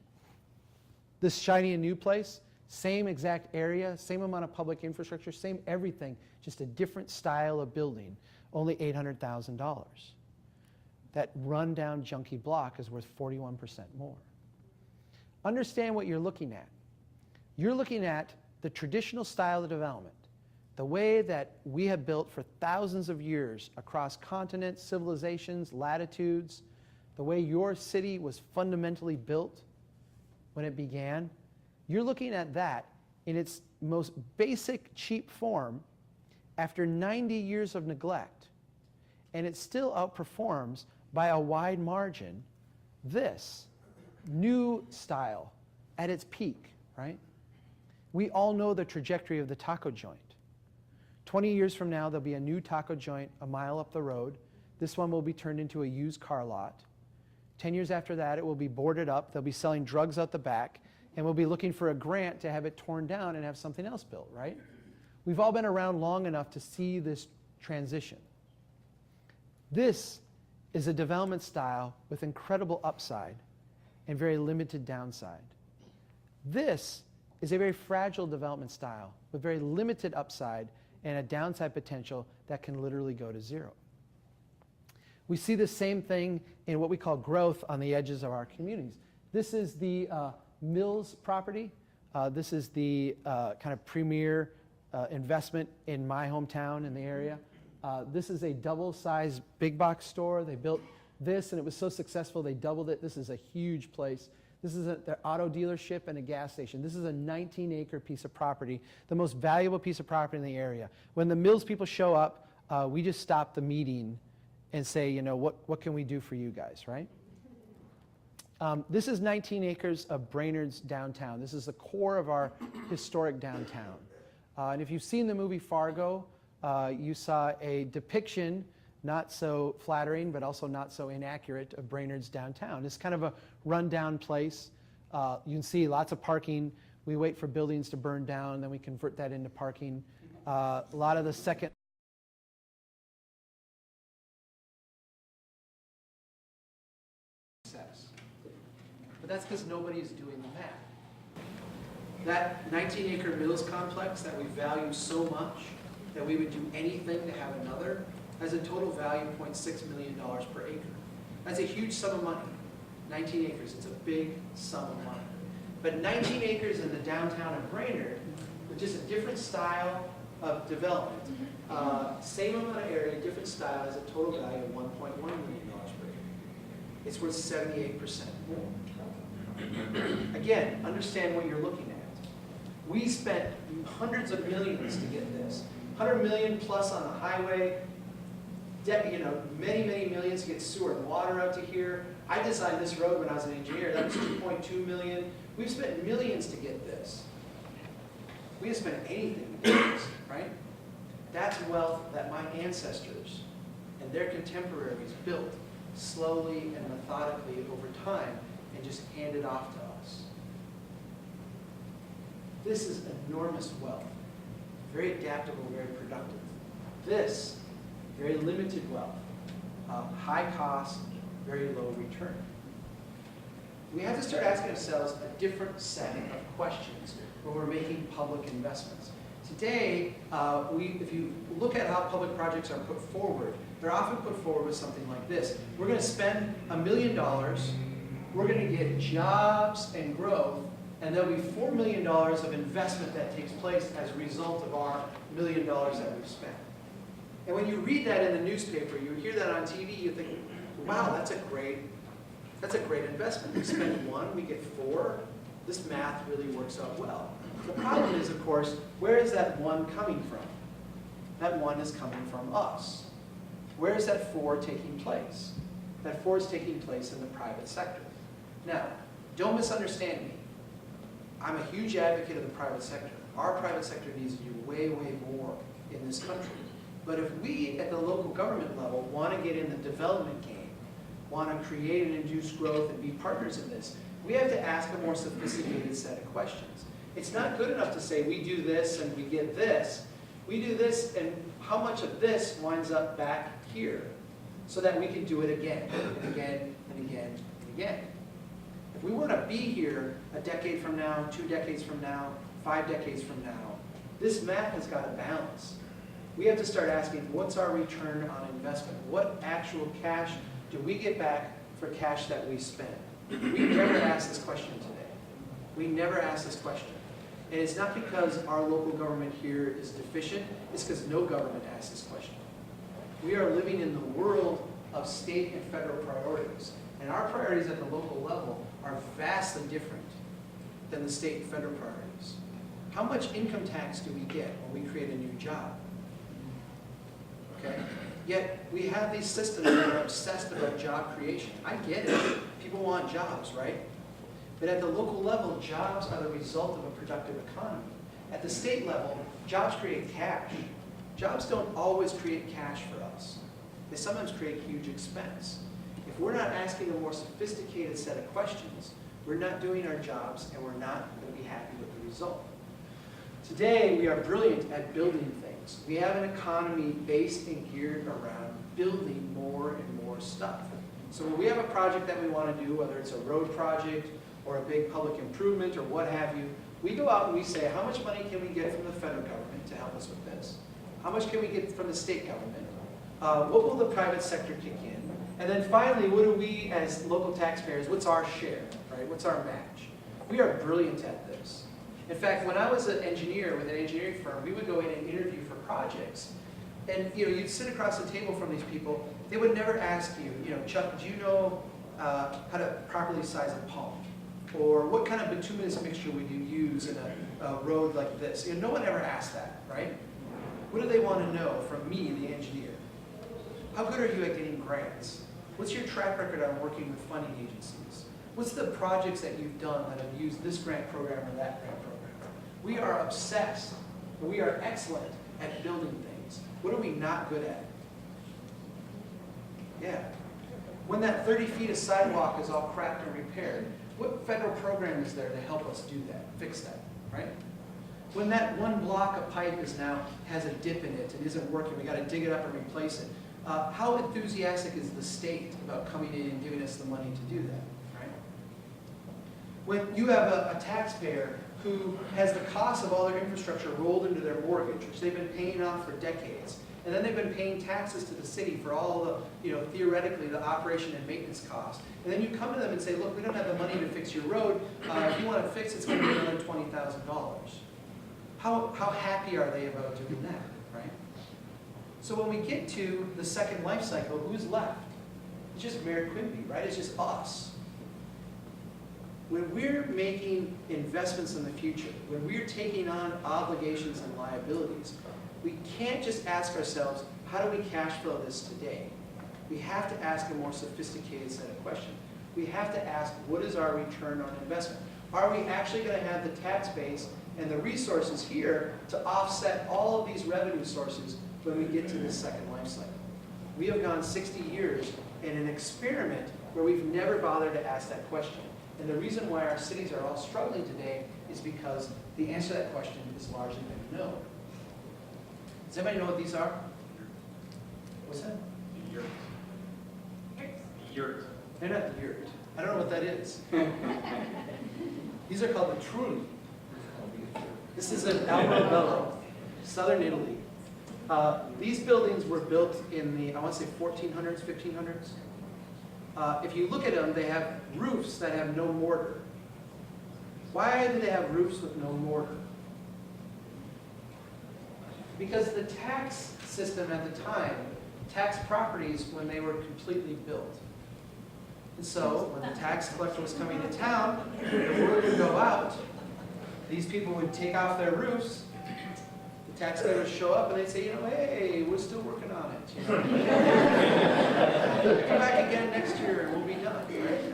This shiny and new place, same exact area, same amount of public infrastructure, same everything, just a different style of building, only $800,000. That rundown junky block is worth 41% more. Understand what you're looking at. You're looking at the traditional style of development, the way that we have built for thousands of years across continents, civilizations, latitudes, the way your city was fundamentally built when it began. You're looking at that in its most basic, cheap form after 90 years of neglect, and it still outperforms by a wide margin this new style at its peak, right? We all know the trajectory of the taco joint. 20 years from now, there'll be a new taco joint a mile up the road. This one will be turned into a used car lot. 10 years after that, it will be boarded up. They'll be selling drugs out the back, and we'll be looking for a grant to have it torn down and have something else built, right? We've all been around long enough to see this transition. This is a development style with incredible upside and very limited downside. This is a very fragile development style with very limited upside and a downside potential that can literally go to zero. We see the same thing in what we call growth on the edges of our communities. This is the Mills property. This is the kind of premier investment in my hometown in the area. This is a double-sized big box store. They built this, and it was so successful they doubled it. This is a huge place. This is their auto dealership and a gas station. This is a 19-acre piece of property, the most valuable piece of property in the area. When the Mills people show up, we just stop the meeting and say, you know, what can we do for you guys, right? This is 19 acres of Brainerd's downtown. This is the core of our historic downtown. And if you've seen the movie Fargo, you saw a depiction, not so flattering, but also not so inaccurate, of Brainerd's downtown. It's kind of a rundown place. You can see lots of parking. We wait for buildings to burn down, then we convert that into parking. A lot of the second success. But that's because nobody's doing the math. That 19-acre Mills complex that we value so much that we would do anything to have another has a total value of $0.6 million per acre. That's a huge sum of money. 19 acres, it's a big sum of money. But 19 acres in the downtown of Brainerd, with just a different style of development, same amount of area, different style, has a total value of $1.1 million per acre. It's worth 78% more. Again, understand what you're looking at. We spent hundreds of millions to get this. 100 million plus on the highway, many, many millions to get sewer and water out to here. I designed this road when I was an engineer. That was 2.2 million. We've spent millions to get this. We didn't spend anything to get this, right? That's wealth that my ancestors and their contemporaries built slowly and methodically over time and just handed off to us. This is enormous wealth. Very adaptable, very productive. This, very limited wealth, high cost, very low return. We have to start asking ourselves a different set of questions when we're making public investments. Today, if you look at how public projects are put forward, they're often put forward with something like this. We're going to spend $1 million, we're going to get jobs and growth, and there'll be $4 million of investment that takes place as a result of our $1 million that we've spent. And when you read that in the newspaper, you hear that on TV, you think, wow, that's a great investment. We spend 1, we get 4. This math really works out well. The problem is, of course, where is that 1 coming from? That 1 is coming from us. Where is that 4 taking place? That 4 is taking place in the private sector. Now, don't misunderstand me. I'm a huge advocate of the private sector. Our private sector needs to do way, way more in this country. But if we, at the local government level, want to get in the development game, want to create and induce growth and be partners in this, we have to ask a more sophisticated set of questions. It's not good enough to say we do this and we get this. We do this, and how much of this winds up back here so that we can do it again and again and again and again. If we want to be here a decade from now, 2 decades from now, 5 decades from now, this math has got to balance. We have to start asking, what's our return on investment? What actual cash do we get back for cash that we spend? We never asked this question today. We never asked this question. And it's not because our local government here is deficient, it's because no government asks this question. We are living in the world of state and federal priorities. And our priorities at the local level are vastly different than the state and federal priorities. How much income tax do we get when we create a new job? Okay? Yet we have these systems that are obsessed about job creation. I get it. People want jobs, right? But at the local level, jobs are the result of a productive economy. At the state level, jobs create cash. Jobs don't always create cash for us. They sometimes create huge expense. If we're not asking a more sophisticated set of questions, we're not doing our jobs and we're not going to be happy with the result. Today, we are brilliant at building things. We have an economy based and geared around building more and more stuff. So when we have a project that we want to do, whether it's a road project or a big public improvement or what have you, we go out and we say, how much money can we get from the federal government to help us with this? How much can we get from the state government? What will the private sector kick in? And then finally, what do we as local taxpayers, what's our share, right? What's our match? We are brilliant at this. In fact, when I was an engineer with an engineering firm, we would go in and interview for projects. And you'd sit across the table from these people. They would never ask you, Chuck, do you know how to properly size a pump? Or what kind of bituminous mixture would you use in a road like this? No one ever asked that, right? What do they want to know from me, the engineer? How good are you at getting grants? What's your track record on working with funding agencies? What's the projects that you've done that have used this grant program or that grant program? We are obsessed, but we are excellent at building things. What are we not good at? Yeah. When that 30 feet of sidewalk is all cracked and repaired, what federal program is there to help us do that, fix that, right? When that one block of pipe has a dip in it and isn't working, we got to dig it up and replace it. How enthusiastic is the state about coming in and giving us the money to do that, right? When you have a taxpayer who has the cost of all their infrastructure rolled into their mortgage, which they've been paying off for decades, and then they've been paying taxes to the city for all the, theoretically, the operation and maintenance costs. And then you come to them and say, look, we don't have the money to fix your road. If you want to fix it, it's going to be another $20,000. How happy are they about doing that, right? So when we get to the second life cycle, who's left? It's just Mayor Quimby, right? It's just us. When we're making investments in the future, when we're taking on obligations and liabilities, we can't just ask ourselves, how do we cash flow this today? We have to ask a more sophisticated set of questions. We have to ask, what is our return on investment? Are we actually going to have the tax base and the resources here to offset all of these revenue sources when we get to the second life cycle? We have gone 60 years in an experiment where we've never bothered to ask that question. And the reason why our cities are all struggling today is because the answer to that question is largely been no. Does anybody know what these are? What's that? The yurt. The yurt. They're not the yurt. I don't know what that is. These are called the trulli. This is in Alberobello, southern Italy. These buildings were built in the, I want to say 1400s, 1500s. If you look at them, they have roofs that have no mortar. Why do they have roofs with no mortar? Because the tax system at the time taxed properties when they were completely built. And so when the tax collector was coming to town, the word would go out. These people would take off their roofs. The taxpayer would show up and they'd say, hey, we're still working on it. Come back again next year and we'll be done, right?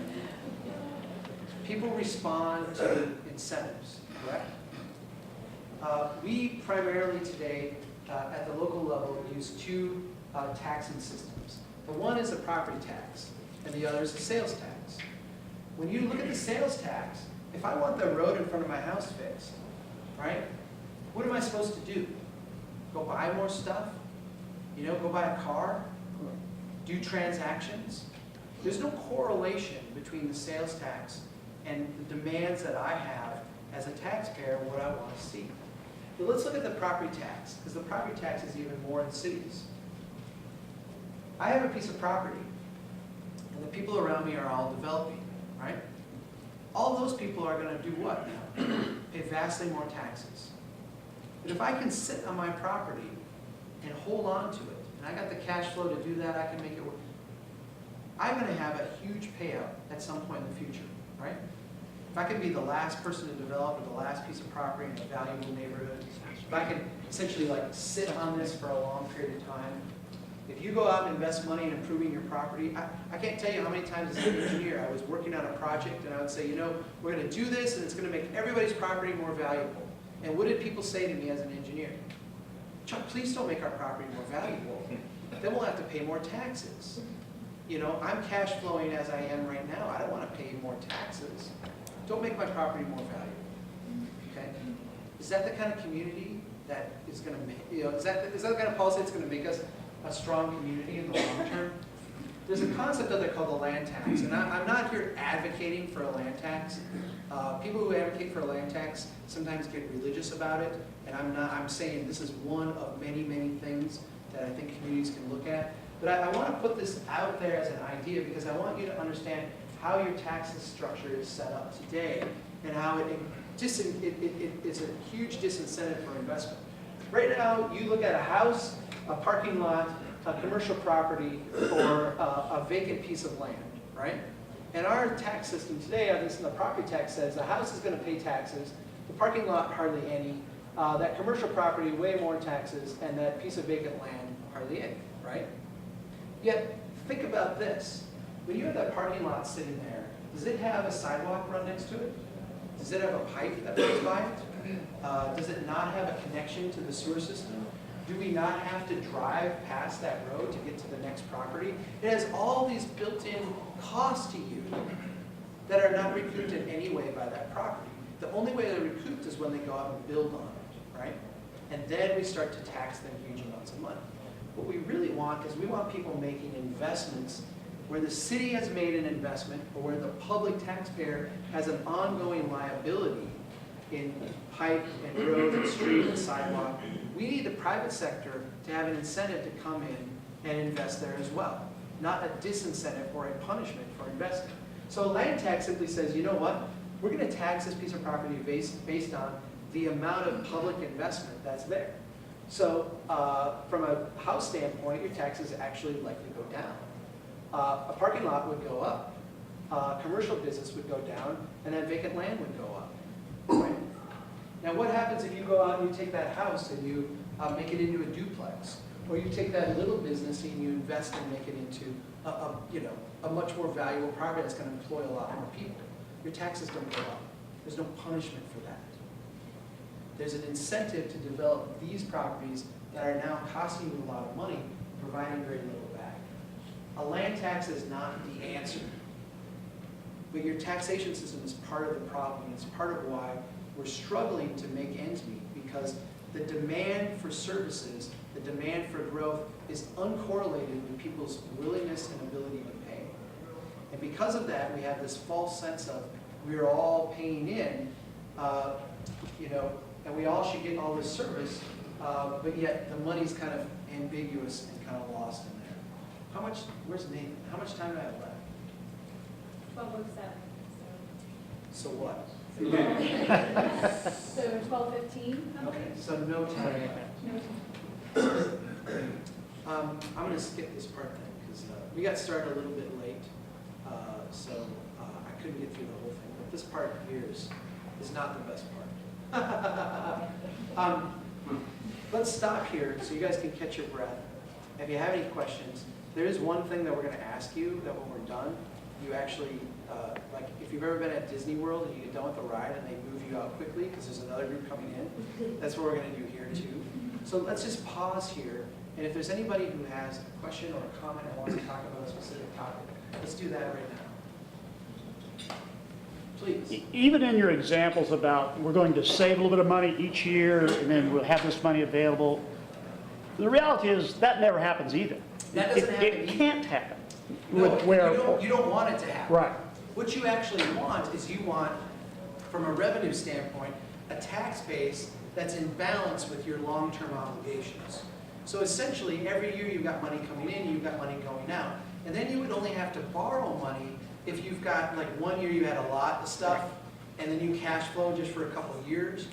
People respond to incentives, correct? We primarily today, at the local level, use two taxing systems. The one is the property tax, and the other is the sales tax. When you look at the sales tax, if I want the road in front of my house fixed, right, what am I supposed to do? go buy more stuff, you know, go buy a car, do transactions. There's no correlation between the sales tax and the demands that I have as a taxpayer and what I want to see. But let's look at the property tax, because the property tax is even more in cities. I have a piece of property, and the people around me are all developing, right? All those people are going to do what now? Pay vastly more taxes. But if I can sit on my property and hold on to it, and I got the cash flow to do that, I can make it work. I'm going to have a huge payout at some point in the future, right? If I can be the last person to develop or the last piece of property in a valuable neighborhood, if I can essentially like sit on this for a long period of time, if you go out and invest money in improving your property, I can't tell you how many times as an engineer I was working on a project and I would say, you know, we're going to do this and it's going to make everybody's property more valuable. And what did people say to me as an engineer? Chuck, please don't make our property more valuable. Then we'll have to pay more taxes. You know, I'm cash flowing as I am right now. I don't want to pay more taxes. Don't make my property more valuable. Okay? Is that the kind of community that is going to make, you know, is that the kind of policy that's going to make us a strong community in the long term? There's a concept out there called the land tax, and I'm not here advocating for a land tax. People who advocate for a land tax sometimes get religious about it, and I'm saying this is one of many, many things that I think communities can look at. But I want to put this out there as an idea because I want you to understand how your tax structure is set up today and how it's a huge disincentive for investment. Right now, you look at a house, a parking lot, a commercial property, or a vacant piece of land, right? And our tax system today, the property tax says the house is going to pay taxes, the parking lot hardly any, that commercial property way more taxes, and that piece of vacant land hardly any, right? Yet, think about this. When you have that parking lot sitting there, does it have a sidewalk run next to it? Does it have a pipe that runs by it? Does it not have a connection to the sewer system? Do we not have to drive past that road to get to the next property? It has all these built-in costs to you that are not recouped in any way by that property. The only way they're recouped is when they go out and build on it, right? And then we start to tax them huge amounts of money. What we really want is we want people making investments where the city has made an investment or where the public taxpayer has an ongoing liability in pipe and road and street and sidewalk. We need the private sector to have an incentive to come in and invest there as well, not a disincentive or a punishment for investing. So land tax simply says, you know what? We're going to tax this piece of property based on the amount of public investment that's there. So from a house standpoint, your taxes actually likely go down. A parking lot would go up, commercial business would go down, and then vacant land would go up. Right? Now what happens if you go out and you take that house and you make it into a duplex? Or you take that little business and you invest and make it into a much more valuable property that's going to employ a lot more people. Your taxes don't go up. There's no punishment for that. There's an incentive to develop these properties that are now costing you a lot of money, providing very little back. A land tax is not the answer. But your taxation system is part of the problem. And it's part of why we're struggling to make ends meet, because the demand for services, the demand for growth is uncorrelated with people's willingness and ability to pay. And because of that, we have this false sense of we're all paying in, and we all should get all this service, but yet the money's kind of ambiguous and kind of lost in there. Where's Nathan? How much time do I have left? 12:07. So what? So 12:15. Okay, so no time left. I'm going to skip this part then, because we got started a little bit late, so I couldn't get through the whole thing. But this part here is not the best part. Let's stop here so you guys can catch your breath. If you have any questions, there is one thing that we're going to ask you that when we're done, you actually, like if you've ever been at Disney World and you get done with the ride and they move you out quickly because there's another group coming in, that's what we're going to do here too. So let's just pause here, and if there's anybody who has a question or a comment or wants to talk about a specific topic, let's do that right now. Please. Even in your examples about we're going to save a little bit of money each year and then we'll have this money available, the reality is that never happens either. That doesn't happen It either. can't happen. No, Where- you don't want it to happen. Right. What you actually want is you want, from a revenue standpoint, a tax base that's in balance with your long-term obligations. So essentially, every year you've got money coming in, you've got money going out. And then you would only have to borrow money if you've got, like, one year you had a lot of stuff, and then you cash flow just for a couple of years.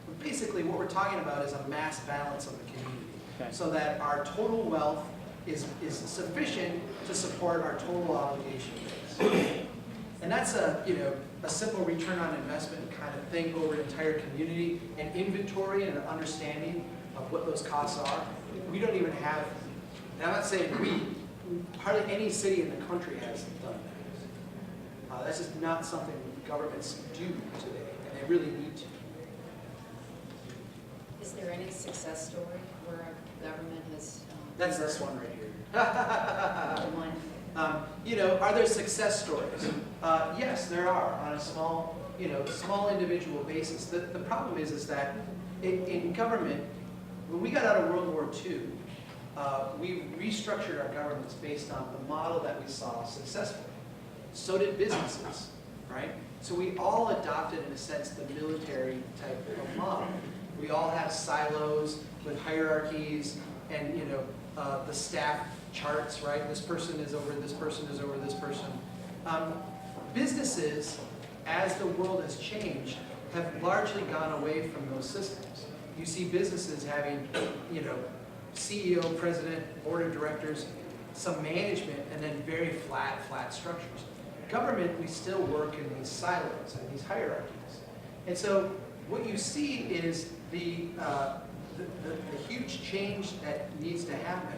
But basically, what we're talking about is a mass balance of the community. Okay. So that our total wealth is sufficient to support our total obligation base. And that's a simple return on investment kind of thing over an entire community, and inventory and an understanding of what those costs are. We don't even have, and I'm not saying hardly any city in the country has done that. That's just not something governments do today, and they really need to. Is there any success story where our government has? That's this one right here. The one. Are there success stories? Yes, there are on a small individual basis. The problem is that in government, when we got out of World War II, we restructured our governments based on the model that we saw successful. So did businesses, right? So we all adopted, in a sense, the military type of model. We all have silos with hierarchies and, the staff charts, right? This person is over this person is over this person. Businesses, as the world has changed, have largely gone away from those systems. You see businesses having, CEO, president, board of directors, some management, and then very flat structures. Government, we still work in these silos and these hierarchies. And so what you see is the huge change that needs to happen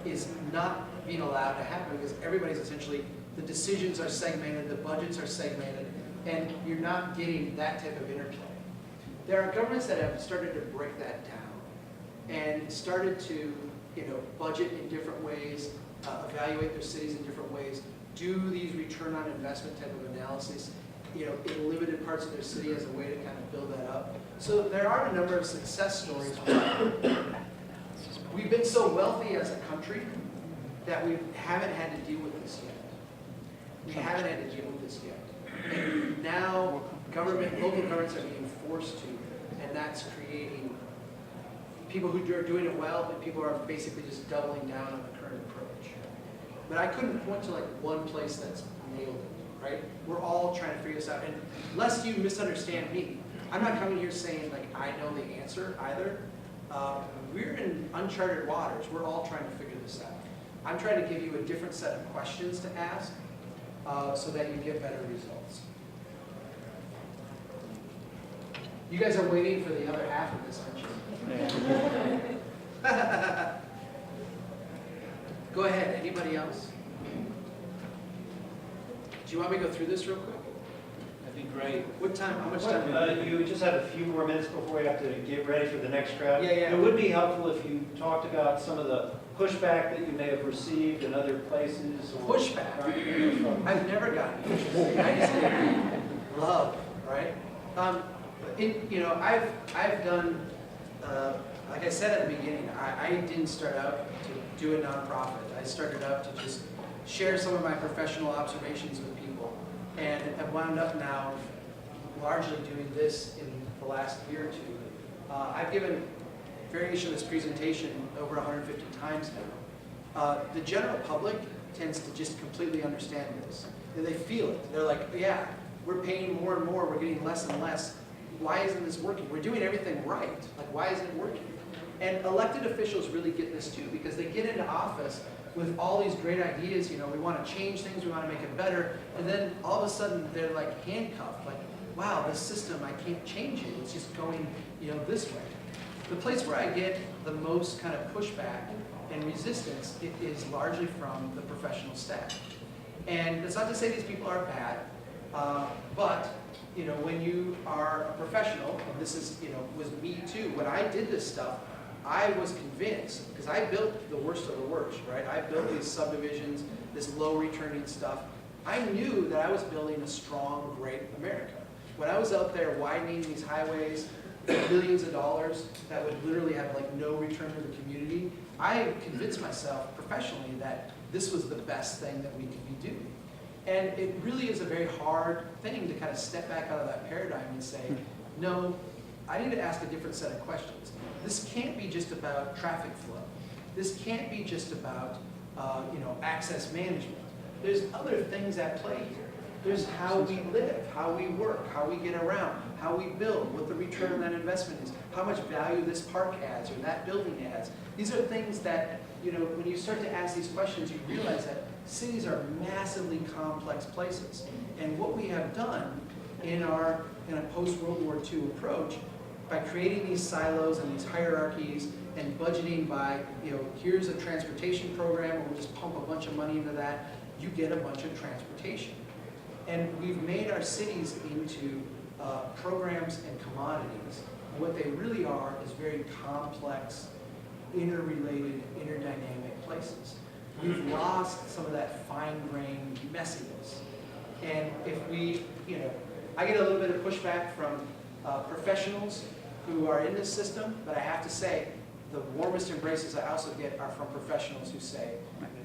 is not being allowed to happen because everybody's essentially, the decisions are segmented, the budgets are segmented, and you're not getting that type of interplay. There are governments that have started to break that down and started to, budget in different ways, evaluate their cities in different ways, do these return on investment type of analysis, in limited parts of their city as a way to kind of build that up. So there are a number of success stories. We've been so wealthy as a country that we haven't had to deal with this yet. We haven't had to deal with this yet. And now local governments are being forced to, and that's creating people who are doing it well, but people are basically just doubling down on the current approach. But I couldn't point to like one place that's nailed it, right? We're all trying to figure this out. And lest you misunderstand me, I'm not coming here saying like I know the answer either. We're in uncharted waters. We're all trying to figure this out. I'm trying to give you a different set of questions to ask so that you get better results. You guys are waiting for the other half of this, aren't you? Go ahead. Anybody else? Do you want me to go through this real quick? That'd be great. What time? How much time? You just have a few more minutes before we have to get ready for the next crowd. Yeah. It would be helpful if you talked about some of the pushback that you may have received in other places. Or Pushback? I've never gotten pushback. I just get love, right? I've done, like I said at the beginning, I didn't start out to do a nonprofit. I started out to just share some of my professional observations with people, and have wound up now largely doing this in the last year or two. I've given variation of this presentation over 150 times now. The general public tends to just completely understand this. They feel it. They're like, yeah, we're paying more and more, we're getting less and less. Why isn't this working? We're doing everything right. Like, why isn't it working? And elected officials really get this too, because they get into office with all these great ideas. We want to change things, we want to make it better, and then all of a sudden they're like handcuffed. Like, wow, this system, I can't change it. It's just going, this way. The place where I get the most kind of pushback and resistance is largely from the professional staff. And it's not to say these people are bad, but when you are a professional, and this is, was me too, when I did this stuff, I was convinced, because I built the worst of the worst, right? I built these subdivisions, this low returning stuff. I knew that I was building a strong, great America. When I was out there widening these highways, millions of dollars that would literally have like no return to the community, I convinced myself professionally that this was the best thing that we could be doing. And it really is a very hard thing to kind of step back out of that paradigm and say, no, I need to ask a different set of questions. This can't be just about traffic flow. This can't be just about access management. There's other things at play here. There's how we live, how we work, how we get around, how we build, what the return on that investment is, how much value this park adds or that building adds. These are things that, when you start to ask these questions, you realize that cities are massively complex places. And what we have done in a post-World War II approach, by creating these silos and these hierarchies and budgeting by, here's a transportation program, and we'll just pump a bunch of money into that, you get a bunch of transportation. And we've made our cities into programs and commodities. And what they really are is very complex, interrelated, interdynamic places. We've lost some of that fine-grained messiness. And if we, I get a little bit of pushback from professionals who are in this system, but I have to say, the warmest embraces I also get are from professionals who say,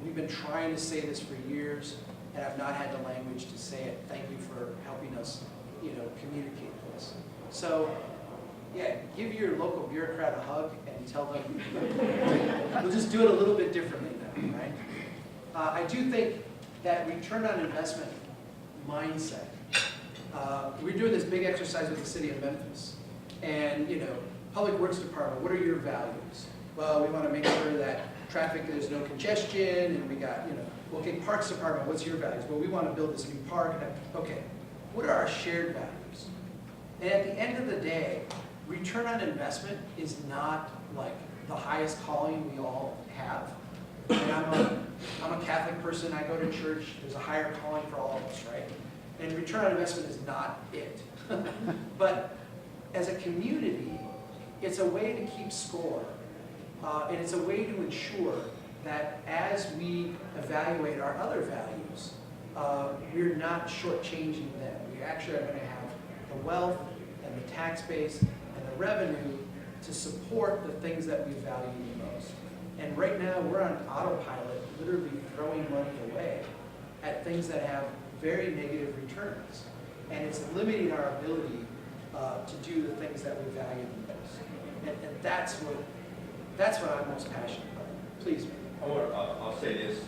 we've been trying to say this for years, and I've not had the language to say it. Thank you for helping us, communicate this. So, yeah, give your local bureaucrat a hug and tell them, we'll just do it a little bit differently now, right? I do think that return on investment mindset, we're doing this big exercise with the city of Memphis, and, Public Works Department, what are your values? Well, we want to make sure that there's no congestion, and we got, okay, Parks Department, what's your values? Well, we want to build this new park. Okay, what are our shared values? And at the end of the day, return on investment is not like the highest calling we all have. And I'm a Catholic person, I go to church, there's a higher calling for all of us, right? And return on investment is not it. But as a community, it's a way to keep score. And it's a way to ensure that as we evaluate our other values, we're not shortchanging them. We actually are going to have the wealth and the tax base and the revenue to support the things that we value the most. And right now, we're on autopilot, literally throwing money away at things that have very negative returns. And it's limiting our ability to do the things that we value the most. And that's what I'm most passionate about. Please, man. I'll say this,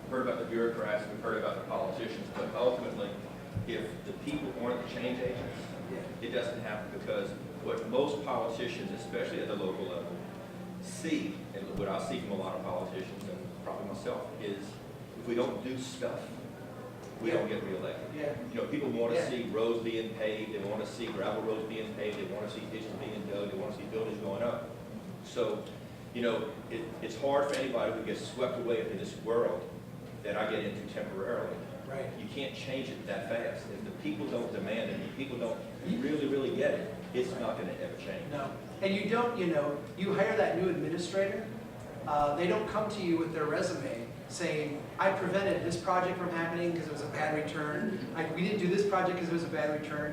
we've heard about the bureaucrats, we've heard about the politicians, but ultimately, if the people aren't the change agents, it doesn't happen, because what most politicians, especially at the local level, see, and what I see from a lot of politicians, and probably myself, is if we don't do stuff, we don't get reelected. Yeah. People want to see roads being paved, they want to see gravel roads being paved, they want to see ditches being dug, they want to see buildings going up. So, it's hard for anybody who gets swept away into this world that I get into temporarily. Right. You can't change it that fast. If the people don't demand it, if the people don't really, really get it, it's not going to ever change. No. And you don't, you hire that new administrator, they don't come to you with their resume saying, I prevented this project from happening because it was a bad return. We didn't do this project because it was a bad return.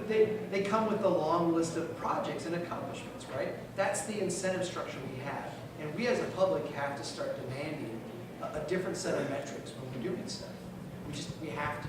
They come with a long list of projects and accomplishments, right? That's the incentive structure we have. And we as a public have to start demanding a different set of metrics when we're doing stuff. We have to.